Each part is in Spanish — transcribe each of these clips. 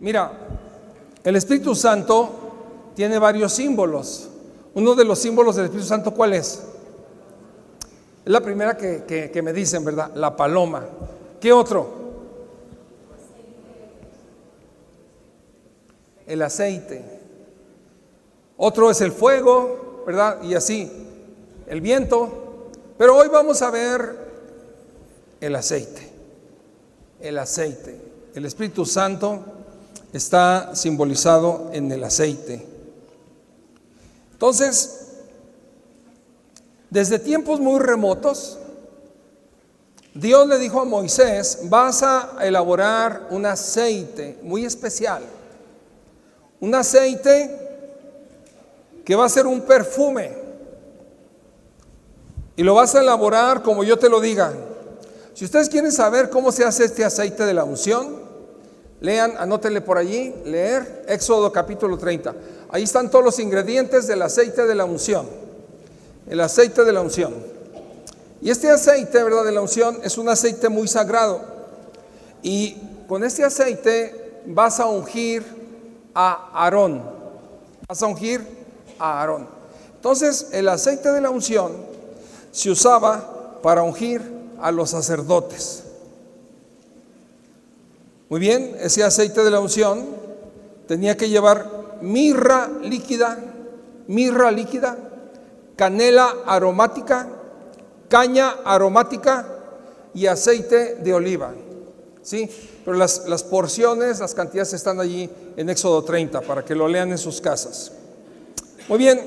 Mira, el Espíritu Santo tiene varios símbolos. Uno de los símbolos del Espíritu Santo, ¿cuál es? Es la primera que me dicen, ¿verdad? La paloma. ¿Qué otro? El aceite. Otro es el fuego, ¿verdad? Y así, el viento. Pero hoy vamos a ver el aceite. El aceite. El Espíritu Santo está simbolizado en el aceite. Entonces, desde tiempos muy remotos, Dios le dijo a Moisés: vas a elaborar un aceite muy especial, un aceite que va a ser un perfume, y lo vas a elaborar como yo te lo diga. Si ustedes quieren saber cómo se hace este aceite de la unción, lean, anótenle por allí, leer Éxodo capítulo 30. Ahí están todos los ingredientes del aceite de la unción. El aceite de la unción. Y este aceite, ¿verdad?, de la unción es un aceite muy sagrado. Y con este aceite vas a ungir a Aarón. Vas a ungir a Aarón. Entonces, el aceite de la unción se usaba para ungir a los sacerdotes. Muy bien, ese aceite de la unción tenía que llevar mirra líquida, canela aromática, caña aromática y aceite de oliva. ¿Sí? Pero las porciones, las cantidades están allí en Éxodo 30 para que lo lean en sus casas. Muy bien,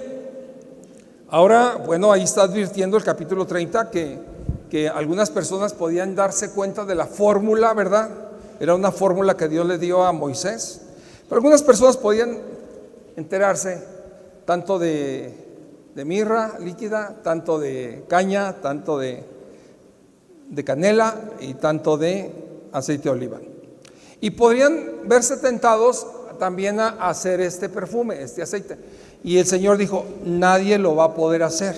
ahora, bueno, ahí está advirtiendo el capítulo 30 que algunas personas podían darse cuenta de la fórmula, ¿verdad? Era una fórmula que Dios le dio a Moisés, pero algunas personas podían enterarse tanto de mirra líquida, tanto de caña, tanto de canela y tanto de aceite de oliva. Y podrían verse tentados también a hacer este perfume, este aceite. Y el Señor dijo: nadie lo va a poder hacer.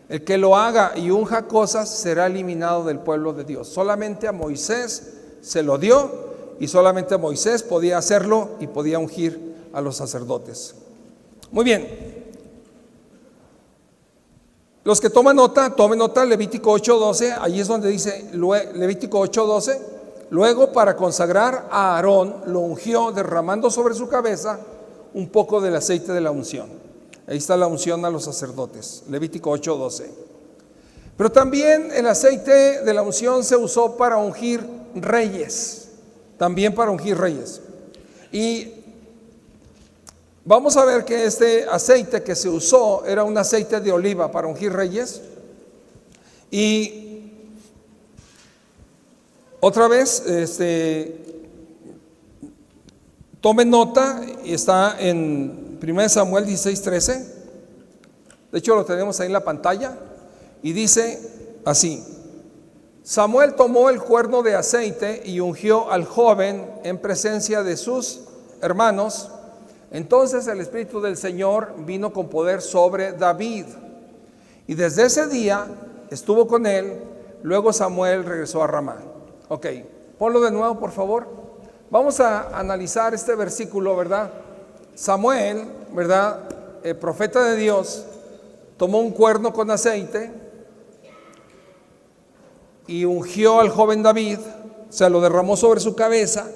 El que lo haga y unja cosas será eliminado del pueblo de Dios. Solamente a Moisés se lo dio, y solamente Moisés podía hacerlo y podía ungir a los sacerdotes. Muy bien. Los que tomen nota, Levítico 8:12, ahí es donde dice, Levítico 8:12, luego para consagrar a Aarón lo ungió derramando sobre su cabeza un poco del aceite de la unción. Ahí está la unción a los sacerdotes, Levítico 8:12. Pero también el aceite de la unción se usó para ungir reyes, también para ungir reyes. Y vamos a ver que este aceite que se usó era un aceite de oliva para ungir reyes. Y otra vez, tomen nota, está en 1 Samuel 16:13. De hecho lo tenemos ahí en la pantalla. Y dice así: Samuel tomó el cuerno de aceite y ungió al joven en presencia de sus hermanos. Entonces el Espíritu del Señor vino con poder sobre David, y desde ese día estuvo con él. Luego Samuel regresó a Ramá. Ok, ponlo de nuevo, por favor. Vamos a analizar este versículo, ¿verdad? Samuel, ¿verdad?, el profeta de Dios, tomó un cuerno con aceite y ungió al joven David, o sea, lo derramó sobre su cabeza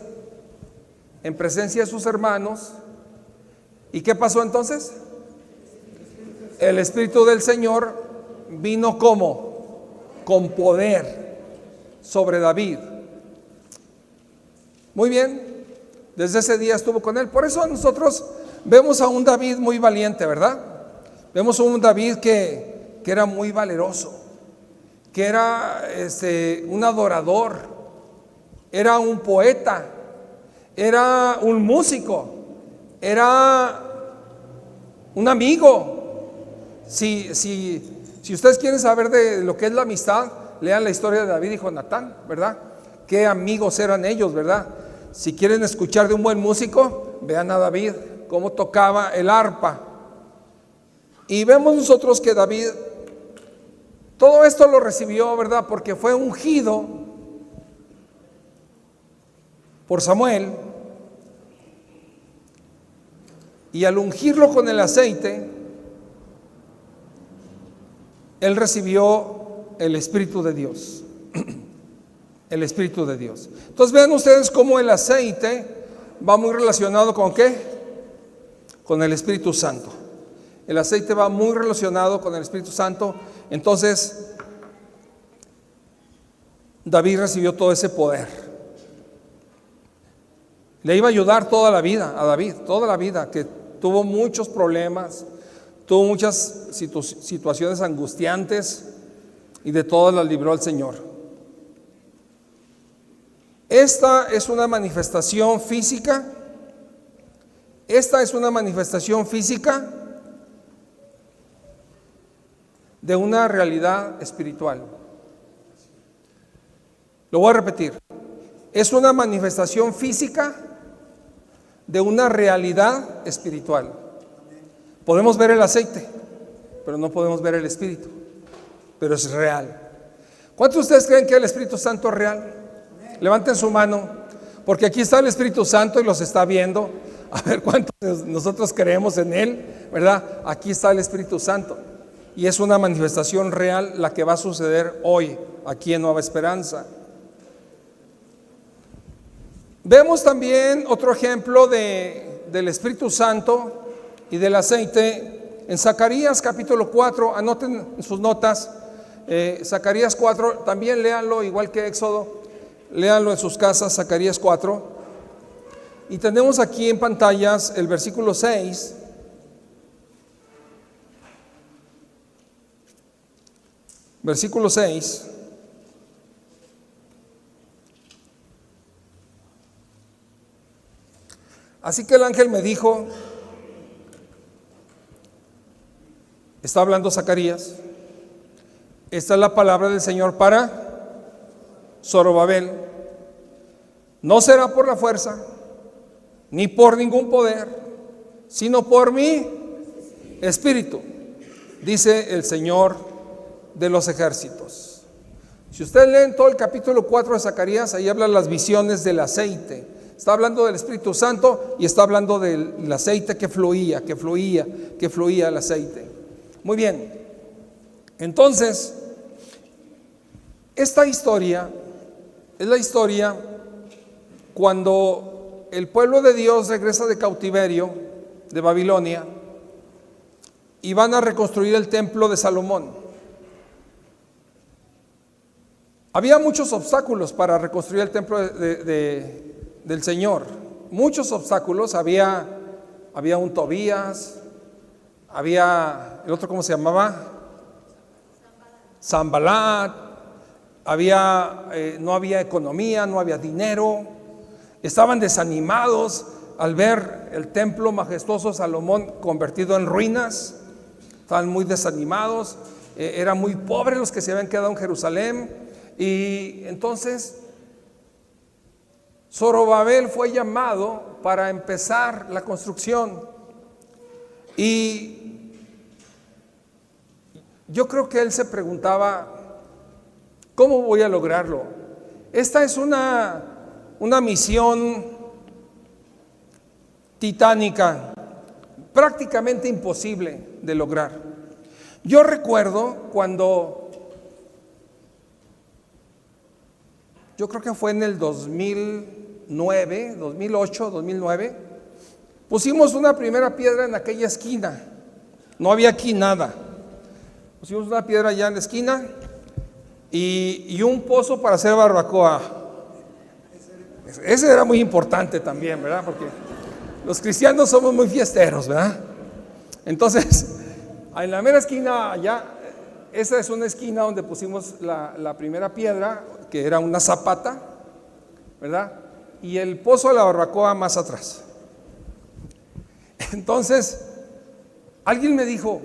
en presencia de sus hermanos. ¿Y qué pasó entonces? El Espíritu del Señor vino como con poder sobre David. Muy bien, desde ese día estuvo con él. Por eso nosotros vemos a un David muy valiente, ¿verdad? Vemos a un David que era muy valeroso, que era un adorador, era un poeta, era un músico, era un amigo. Si ustedes quieren saber de lo que es la amistad, lean la historia de David y Jonatán, ¿verdad? Qué amigos eran ellos, ¿verdad? Si quieren escuchar de un buen músico, vean a David, cómo tocaba el arpa. Y vemos nosotros que David, todo esto lo recibió, ¿verdad?, porque fue ungido por Samuel Y al ungirlo con el aceite, él recibió el Espíritu de Dios. El Espíritu de Dios. Entonces vean ustedes cómo el aceite va muy relacionado con ¿qué? Con el Espíritu Santo. El aceite va muy relacionado con el Espíritu Santo. Entonces David recibió todo ese poder. Le iba a ayudar toda la vida a David, toda la vida, que tuvo muchos problemas, tuvo muchas situaciones angustiantes, y de todas las libró el Señor. Esta es una manifestación física. Esta es una manifestación física de una realidad espiritual. Lo voy a repetir. Es una manifestación física de una realidad espiritual. Podemos ver el aceite, pero no podemos ver el Espíritu. Pero es real. ¿Cuántos de ustedes creen que el Espíritu Santo es real? Levanten su mano, porque aquí está el Espíritu Santo y los está viendo. A ver cuántos nosotros creemos en Él, ¿verdad? Aquí está el Espíritu Santo. Y es una manifestación real la que va a suceder hoy, aquí en Nueva Esperanza. Vemos también otro ejemplo del Espíritu Santo y del aceite en Zacarías capítulo 4. Anoten en sus notas, Zacarías 4, también léanlo igual que Éxodo. Léanlo en sus casas, Zacarías 4. Y tenemos aquí en pantallas el versículo 6. Versículo 6. Así que el ángel me dijo, está hablando Zacarías, esta es la palabra del Señor para Zorobabel. No será por la fuerza, ni por ningún poder, sino por mi espíritu, dice el Señor de los ejércitos. Si ustedes leen todo el capítulo 4 de Zacarías, ahí hablan las visiones del aceite. Está hablando del Espíritu Santo y está hablando del aceite que fluía el aceite. Muy bien. Entonces, esta historia es la historia cuando el pueblo de Dios regresa de cautiverio de Babilonia y van a reconstruir el templo de Salomón. Había muchos obstáculos para reconstruir el templo del Señor. Muchos obstáculos. Había un Tobías, había el otro, ¿cómo se llamaba? Sanbalat. No había economía, no había dinero. Estaban desanimados al ver el templo majestuoso de Salomón convertido en ruinas. Estaban muy desanimados. Eran muy pobres los que se habían quedado en Jerusalén. Y entonces Zorobabel fue llamado para empezar la construcción. Y yo creo que él se preguntaba, ¿cómo voy a lograrlo? Esta es una misión titánica, prácticamente imposible de lograr. Yo recuerdo cuando, yo creo que fue en el 2009, 2008, 2009, pusimos una primera piedra en aquella esquina. No había aquí nada. Pusimos una piedra allá en la esquina y un pozo para hacer barbacoa. Ese era muy importante también, ¿verdad? Porque los cristianos somos muy fiesteros, ¿verdad? Entonces, en la mera esquina allá, esa es una esquina donde pusimos la primera piedra, que era una zapata, ¿verdad? Y el pozo de la barbacoa más atrás. Entonces, alguien me dijo,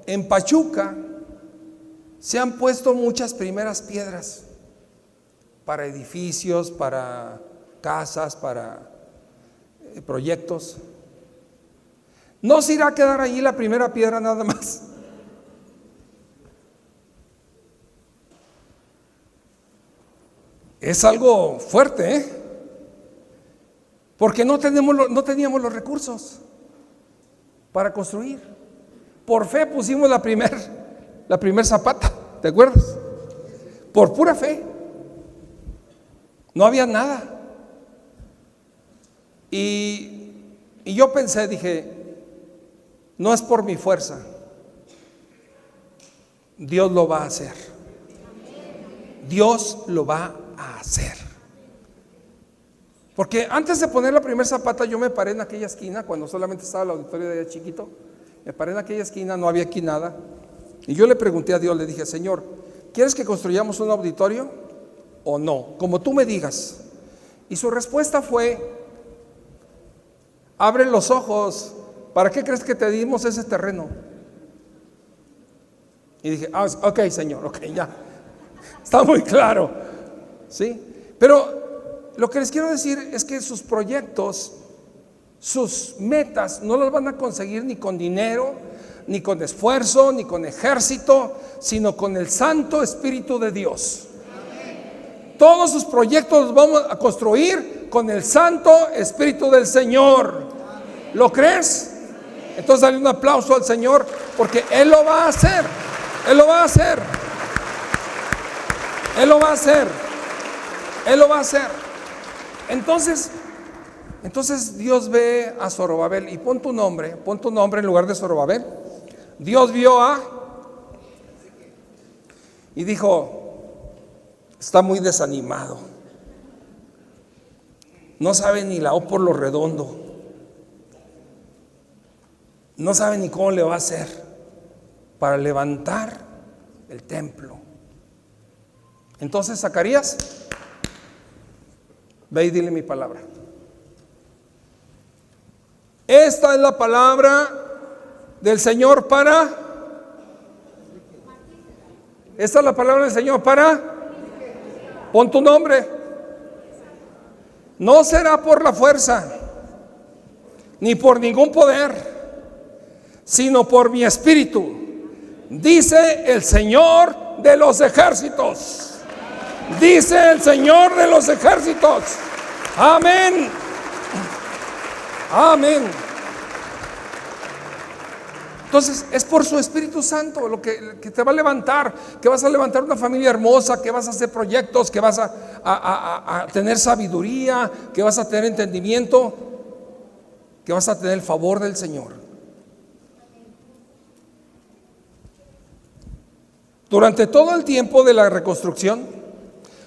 en Pachuca se han puesto muchas primeras piedras para edificios, para casas, para proyectos. ¿No se irá a quedar allí la primera piedra nada más? Es algo fuerte, ¿eh? porque no teníamos los recursos para construir. Por fe pusimos la primer zapata, ¿te acuerdas? Por pura fe. No había nada. Y yo pensé, dije, no es por mi fuerza, Dios lo va a hacer. Dios lo va a hacer. Porque antes de poner la primera zapata, yo me paré en aquella esquina, cuando solamente estaba el auditorio de allá chiquito, me paré en aquella esquina, no había aquí nada, y yo le pregunté a Dios, le dije, Señor, ¿quieres que construyamos un auditorio o no? Como tú me digas. Y su respuesta fue, abre los ojos, ¿para qué crees que te dimos ese terreno? Y dije, ok, Señor, ok, ya, está muy claro, ¿sí? Pero lo que les quiero decir es que sus proyectos, sus metas, no las van a conseguir ni con dinero, ni con esfuerzo, ni con ejército, sino con el Santo Espíritu de Dios. Todos sus proyectos los vamos a construir con el Santo Espíritu del Señor. ¿Lo crees? Entonces dale un aplauso al Señor, porque Él lo va a hacer. Él lo va a hacer. Él lo va a hacer. Él lo va a hacer. Entonces Dios ve a Zorobabel, y pon tu nombre en lugar de Zorobabel. Dios vio y dijo, está muy desanimado, no sabe ni la O por lo redondo, no sabe ni cómo le va a hacer para levantar el templo. Entonces Zacarías, ve y dile mi palabra. Esta es la palabra del Señor para. Esta es la palabra del Señor para. Pon tu nombre. No será por la fuerza, ni por ningún poder, sino por mi espíritu, dice el Señor de los ejércitos. Dice el Señor de los ejércitos. Amén. Amén. Entonces es por su Espíritu Santo lo que te va a levantar, que vas a levantar una familia hermosa, que vas a hacer proyectos, que vas a tener sabiduría, que vas a tener entendimiento, que vas a tener el favor del Señor. Durante todo el tiempo de la reconstrucción,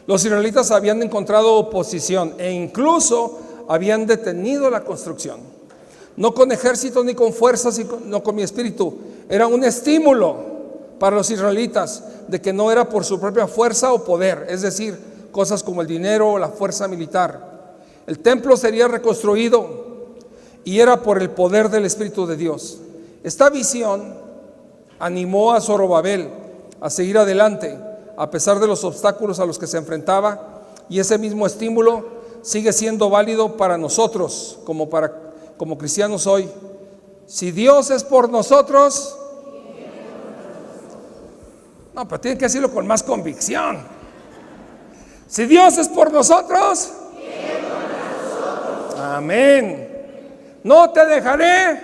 los israelitas habían encontrado oposición e incluso habían detenido la construcción. No con ejército ni con fuerzas, no con mi espíritu. Era un estímulo para los israelitas de que no era por su propia fuerza o poder, es decir, cosas como el dinero o la fuerza militar. El templo sería reconstruido y era por el poder del Espíritu de Dios. Esta visión animó a Zorobabel a seguir adelante a pesar de los obstáculos a los que se enfrentaba, y ese mismo estímulo sigue siendo válido para nosotros como cristianos hoy. Si Dios es por nosotros, no, pero tienen que decirlo con más convicción. Si Dios es por nosotros, amén. No te dejaré,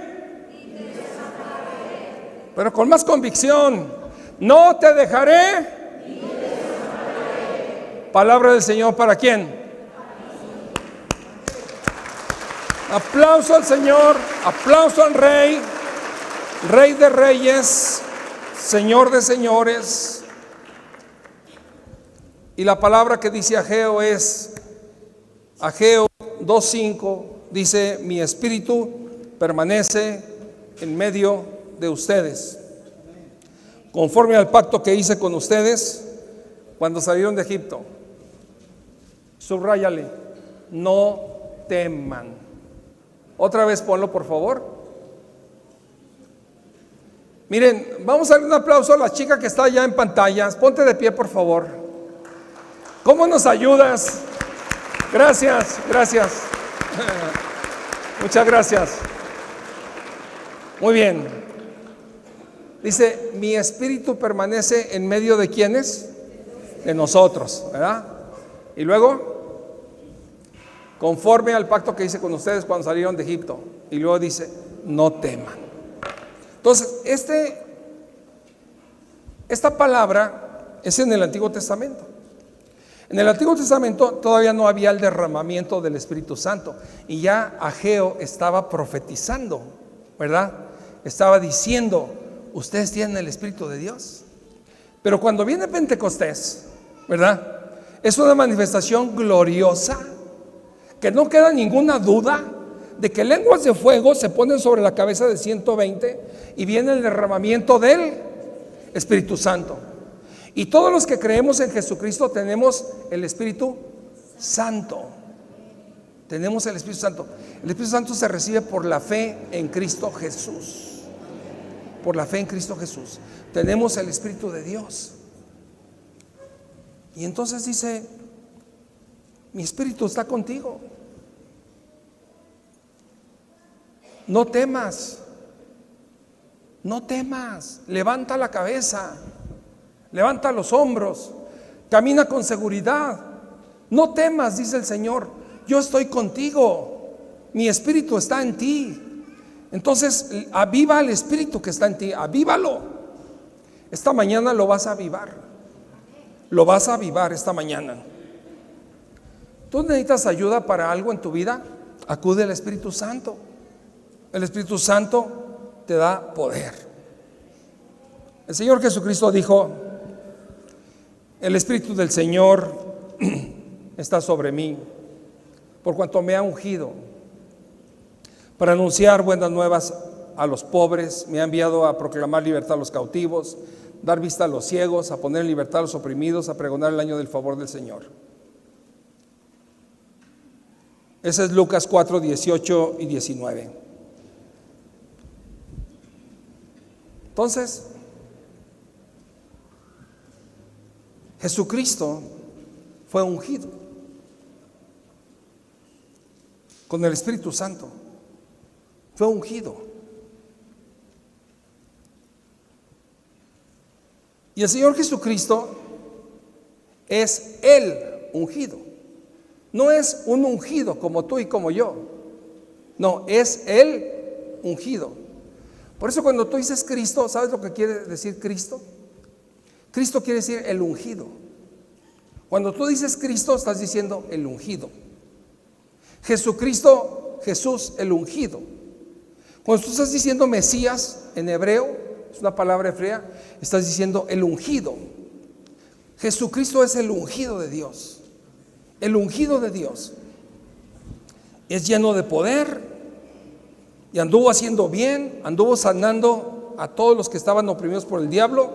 pero con más convicción. No te dejaré. Palabra del Señor, ¿para quién? Aplauso al Señor, aplauso al Rey, Rey de reyes, Señor de señores. Y la palabra que dice Ageo es, Ageo 2:5, dice, mi espíritu permanece en medio de ustedes, conforme al pacto que hice con ustedes cuando salieron de Egipto. Subráyale, no teman. Otra vez ponlo, por favor. Miren, vamos a darle un aplauso a la chica que está allá en pantallas. Ponte de pie, por favor. ¿Cómo nos ayudas? Gracias, gracias. Muchas gracias. Muy bien. Dice, mi espíritu permanece en medio de ¿quiénes? De nosotros, ¿verdad? Y luego, conforme al pacto que hice con ustedes cuando salieron de Egipto. Y luego dice, no teman. Entonces, esta palabra es en el Antiguo Testamento. En el Antiguo Testamento todavía no había el derramamiento del Espíritu Santo. Y ya Ageo estaba profetizando, ¿verdad? Estaba diciendo, ustedes tienen el Espíritu de Dios. Pero cuando viene Pentecostés, ¿verdad? Es una manifestación gloriosa, que no queda ninguna duda de que lenguas de fuego se ponen sobre la cabeza de 120 y viene el derramamiento del Espíritu Santo. Y todos los que creemos en Jesucristo tenemos el Espíritu Santo. Tenemos el Espíritu Santo. El Espíritu Santo se recibe por la fe en Cristo Jesús. Por la fe en Cristo Jesús. Tenemos el Espíritu de Dios. Y entonces dice, mi Espíritu está contigo. No temas. No temas. Levanta la cabeza. Levanta los hombros. Camina con seguridad. No temas, dice el Señor. Yo estoy contigo. Mi Espíritu está en ti. Entonces, aviva el Espíritu que está en ti. Avívalo. Esta mañana lo vas a avivar. Lo vas a avivar esta mañana. ¿Tú necesitas ayuda para algo en tu vida? Acude al Espíritu Santo. El Espíritu Santo te da poder. El Señor Jesucristo dijo, el Espíritu del Señor está sobre mí, por cuanto me ha ungido para anunciar buenas nuevas a los pobres, me ha enviado a proclamar libertad a los cautivos, dar vista a los ciegos, a poner en libertad a los oprimidos, a pregonar el año del favor del Señor. Ese es Lucas 4, 18 y 19. Entonces, Jesucristo fue ungido con el Espíritu Santo. Fue ungido. Y el Señor Jesucristo es el ungido. No es un ungido como tú y como yo. No, es el ungido. Por eso cuando tú dices Cristo, ¿sabes lo que quiere decir Cristo? Cristo quiere decir el ungido. Cuando tú dices Cristo, estás diciendo el ungido. Jesucristo, Jesús, el ungido. Cuando tú estás diciendo Mesías en hebreo, es una palabra hebrea, estás diciendo el ungido. Jesucristo es el ungido de Dios. El ungido de Dios. Es lleno de poder y anduvo haciendo bien, anduvo sanando a todos los que estaban oprimidos por el diablo,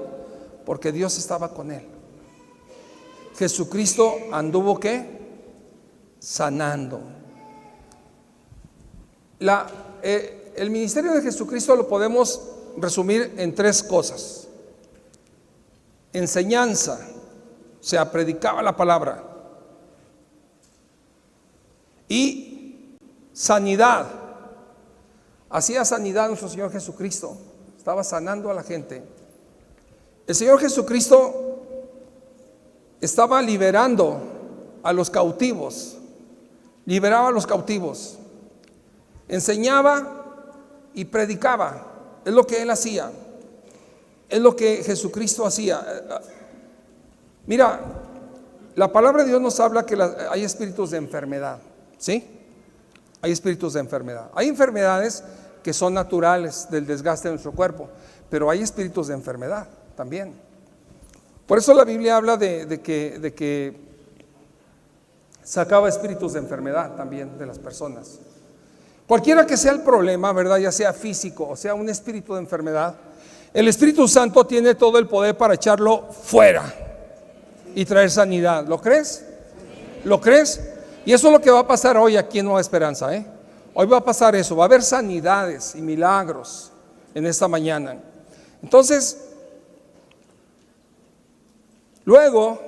porque Dios estaba con él. Jesucristo anduvo ¿qué? Sanando. El ministerio de Jesucristo lo podemos resumir en tres cosas. Enseñanza, o sea, predicaba la palabra. Y sanidad, hacía sanidad nuestro Señor Jesucristo, estaba sanando a la gente. El Señor Jesucristo estaba liberando a los cautivos, liberaba a los cautivos, enseñaba y predicaba. Es lo que Él hacía, es lo que Jesucristo hacía. Mira, la palabra de Dios nos habla que hay espíritus de enfermedad, ¿sí? Hay espíritus de enfermedad. Hay enfermedades que son naturales del desgaste de nuestro cuerpo, pero hay espíritus de enfermedad también. Por eso la Biblia habla de que sacaba espíritus de enfermedad también de las personas. Cualquiera que sea el problema, ¿verdad? Ya sea físico o sea un espíritu de enfermedad, el Espíritu Santo tiene todo el poder para echarlo fuera y traer sanidad. ¿Lo crees? ¿Lo crees? Y eso es lo que va a pasar hoy aquí en Nueva Esperanza, ¿eh? Hoy va a pasar eso, va a haber sanidades y milagros en esta mañana. Entonces, luego,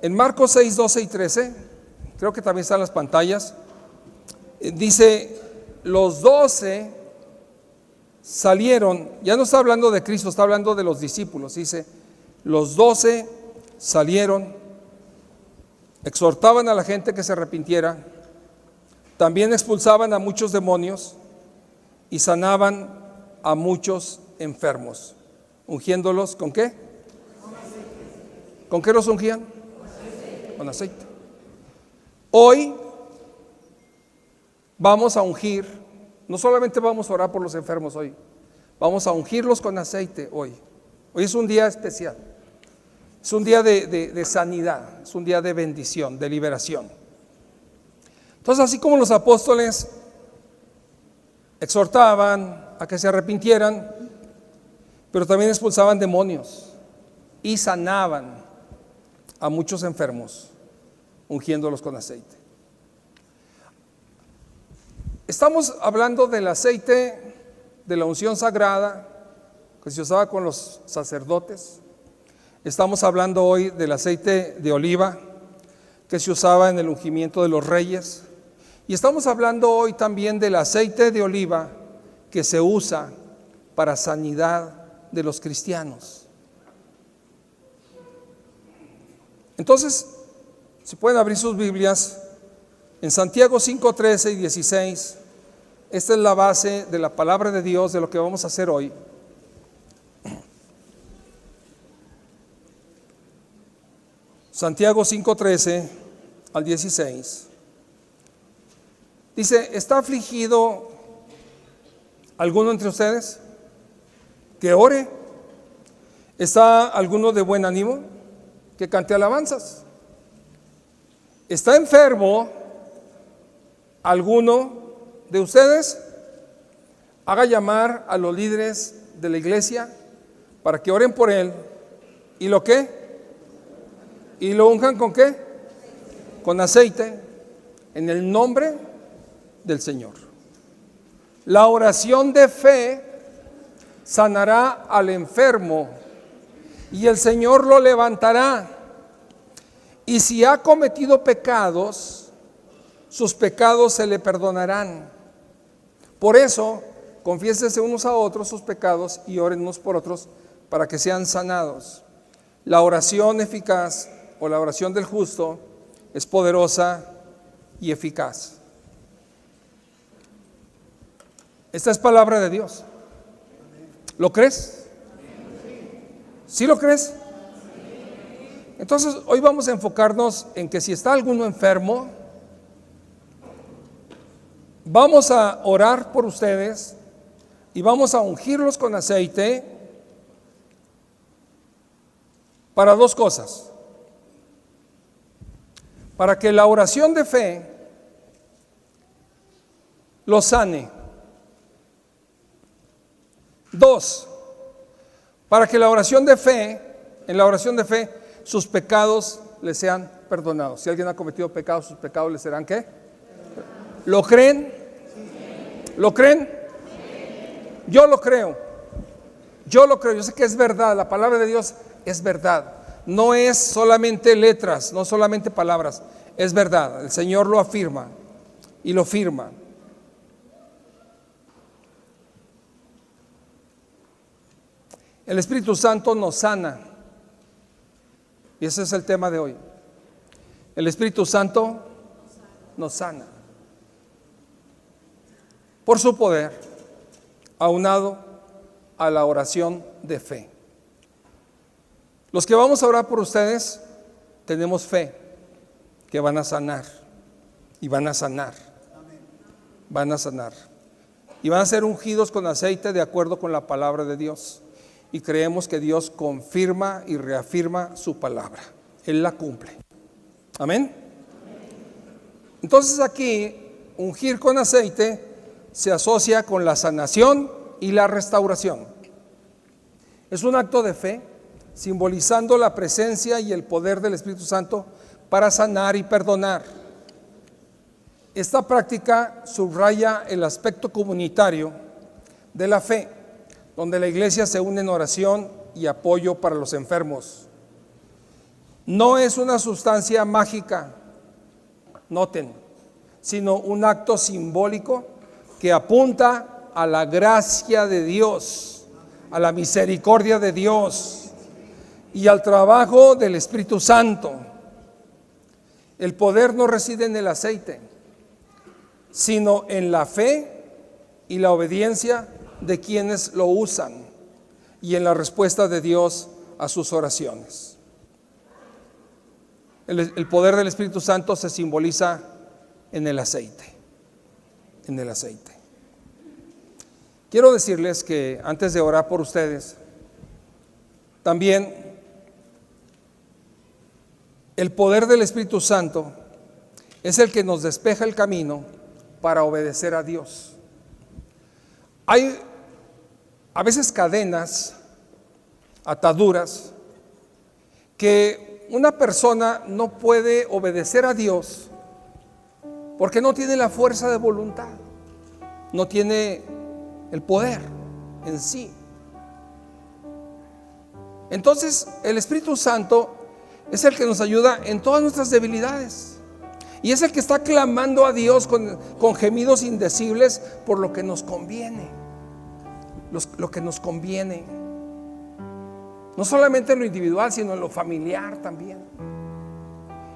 en Marcos 6, 12 y 13, creo que también están las pantallas, dice, los 12 salieron, ya no está hablando de Cristo, está hablando de los discípulos, dice, los 12 salieron, exhortaban a la gente que se arrepintiera, También expulsaban a muchos demonios y sanaban a muchos enfermos, ungiéndolos ¿con qué? ¿Con qué los ungían? Con aceite. Hoy vamos a ungir, no solamente vamos a orar por los enfermos hoy, vamos a ungirlos con aceite hoy. Hoy es un día especial, es un día de sanidad, es un día de bendición, de liberación. Entonces, así como los apóstoles exhortaban a que se arrepintieran, pero también expulsaban demonios y sanaban a muchos enfermos, ungiéndolos con aceite. Estamos hablando del aceite de la unción sagrada que se usaba con los sacerdotes. Estamos hablando hoy del aceite de oliva que se usaba en el ungimiento de los reyes. Y estamos hablando hoy también del aceite de oliva que se usa para sanidad de los cristianos. Entonces, si pueden abrir sus Biblias, en Santiago 5, 13 y 16, esta es la base de la palabra de Dios, de lo que vamos a hacer hoy. Santiago 5, 13 al 16. Dice, ¿está afligido alguno entre ustedes? Que ore. ¿Está alguno de buen ánimo? Que cante alabanzas. ¿Está enfermo alguno de ustedes? Haga llamar a los líderes de la iglesia para que oren por él. ¿Y lo qué? ¿Y lo unjan con qué? Con aceite, en el nombre del Señor. La oración de fe sanará al enfermo y el Señor lo levantará. Y si ha cometido pecados, sus pecados se le perdonarán. Por eso, confiésense unos a otros sus pecados y oren unos por otros para que sean sanados. La oración eficaz o la oración del justo es poderosa y eficaz. Esta es palabra de Dios. ¿Lo crees? ¿Sí lo crees? Entonces, hoy vamos a enfocarnos en que si está alguno enfermo, vamos a orar por ustedes y vamos a ungirlos con aceite para dos cosas. Para que la oración de fe los sane. Dos, para que la oración de fe, en la oración de fe, sus pecados les sean perdonados. Si alguien ha cometido pecados, sus pecados les serán ¿qué? ¿Lo creen? ¿Lo creen? Yo lo creo. Yo lo creo. Yo sé que es verdad. La palabra de Dios es verdad. No es solamente letras, no solamente palabras. Es verdad. El Señor lo afirma y lo firma. El Espíritu Santo nos sana. Y ese es el tema de hoy. El Espíritu Santo nos sana. Por su poder, aunado a la oración de fe. Los que vamos a orar por ustedes, tenemos fe que van a sanar. Y van a sanar. Van a sanar. Y van a ser ungidos con aceite de acuerdo con la palabra de Dios. Y creemos que Dios confirma y reafirma su palabra. Él la cumple. Amén. Entonces aquí, ungir con aceite se asocia con la sanación y la restauración. Es un acto de fe, simbolizando la presencia y el poder del Espíritu Santo para sanar y perdonar. Esta práctica subraya el aspecto comunitario de la fe, donde la iglesia se une en oración y apoyo para los enfermos. No es una sustancia mágica, noten, sino un acto simbólico que apunta a la gracia de Dios, a la misericordia de Dios y al trabajo del Espíritu Santo. El poder no reside en el aceite, sino en la fe y la obediencia de quienes lo usan y en la respuesta de Dios a sus oraciones. El poder del Espíritu Santo se simboliza en el aceite. En el aceite. Quiero decirles que antes de orar por ustedes, también el poder del Espíritu Santo es el que nos despeja el camino para obedecer a Dios. Hay a veces cadenas, ataduras, que una persona no puede obedecer a Dios porque no tiene la fuerza de voluntad, no tiene el poder en sí. Entonces, el Espíritu Santo es el que nos ayuda en todas nuestras debilidades y es el que está clamando a Dios con gemidos indecibles por lo que nos conviene, lo que nos conviene. No solamente en lo individual, sino en lo familiar también.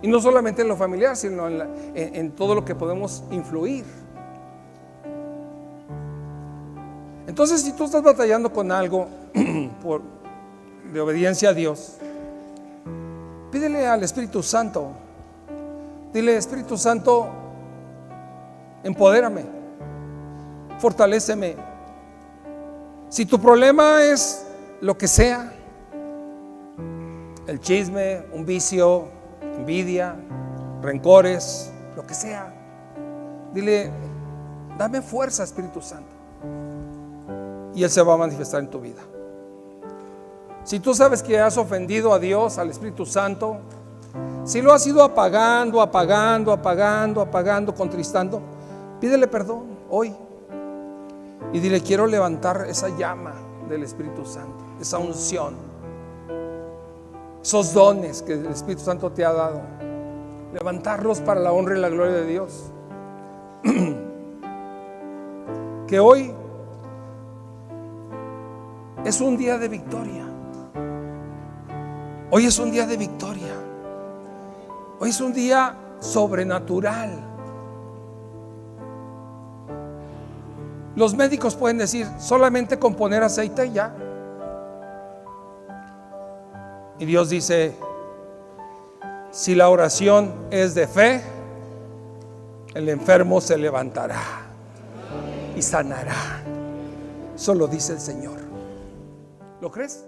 Y no solamente en lo familiar, sino en todo lo que podemos influir. Entonces, si tú estás batallando con algo de obediencia a Dios, pídele al Espíritu Santo. Dile: Espíritu Santo, empodérame, fortaléceme. Si tu problema es lo que sea, el chisme, un vicio, envidia, rencores, lo que sea, dile: dame fuerza, Espíritu Santo, y Él se va a manifestar en tu vida. Si tú sabes que has ofendido a Dios, al Espíritu Santo, si lo has ido apagando, contristando, pídele perdón hoy y dile: quiero levantar esa llama del Espíritu Santo, esa unción, esos dones que el Espíritu Santo te ha dado, levantarlos para la honra y la gloria de Dios. Que hoy es un día de victoria. Hoy es un día de victoria. Hoy es un día sobrenatural. Los médicos pueden decir: solamente con poner aceite ya. Y Dios dice: si la oración es de fe, el enfermo se levantará y sanará. Eso lo dice el Señor. ¿Lo crees?